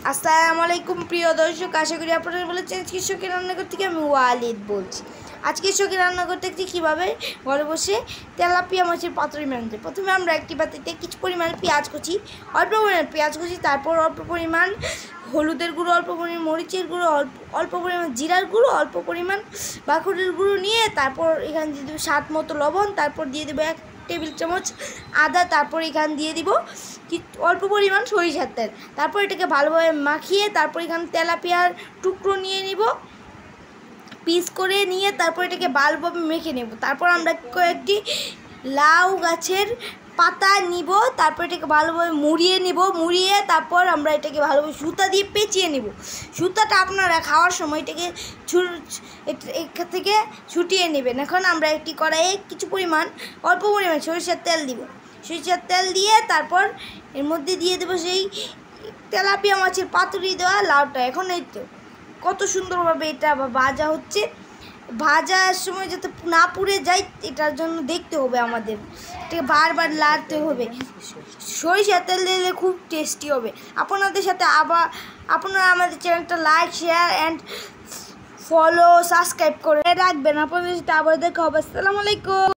আসসালামু আলাইকুম প্রিয় দর্শক, আশা করি আপনারা ভালো আছেন। আজকে শখের রান্নাঘর থেকে আমি ওয়ালিদ বলছি। আজকে শখের রান্নাঘর থেকে কীভাবে ঘরে বসে তেলাপিয়া মাছের পাতুরি বানাতে। প্রথমে আমরা একটি পাতিতে কিছু পরিমাণ পেঁয়াজ কুচি, অল্প পরিমাণ পেঁয়াজ কুচি, তারপর অল্প পরিমাণ হলুদের গুঁড়ো, অল্প পরিমাণ মরিচের গুঁড়ো, অল্প পরিমাণ জিরার গুঁড়ো, অল্প পরিমাণ বাকুরের গুঁড়ো নিয়ে তারপর এখানে দিয়ে দেবো স্বাদ মতো লবণ, তারপর দিয়ে দেবো 1 টেবিল চামচ আদা, তারপর এখানে দিয়ে দিব অল্প পরিমাণ সরিষার তেল। তারপর এটাকে ভালোভাবে মাখিয়ে তারপর এখানে তেলাপিয়ার টুকরো নিয়ে নিব, পিস করে নিয়ে তারপর এটাকে ভালোভাবে মেখে নেব। তারপর আমরা কয়েকটি লাউ গাছের পাতা নিব, তারপর এটাকে ভালোভাবে মুড়িয়ে তারপর আমরা এটাকে ভালোভাবে সুতা দিয়ে পেঁচিয়ে নেব। সুতাটা আপনারা খাওয়ার সময় এটাকে এখান থেকে ছুটিয়ে নেবেন। এখন আমরা একটি কড়াইয়ে কিছু পরিমাণ অল্প পরিমাণ সরিষার তেল দিব। সরিষার তেল দিয়ে তারপর এর মধ্যে দিয়ে দেবো সেই তেলাপিয়া মাছের পাতুরি দেওয়া লাউটা। এখন এই তো কত সুন্দরভাবে এটা ভাজা হচ্ছে। ভাজার সময় যাতে না পুড়ে যায় এটার জন্য দেখতে হবে আমাদের, এটাকে বারবার লাড়তে হবে। সরিষার তেল দিলে খুব টেস্টি হবে। আপনাদের সাথে আপনারা আমাদের চ্যানেলটা like, share and follow, subscribe করে রাখবেন। আপনাদের সাথে আবার দেখা হবে। আসসালামু আলাইকুম।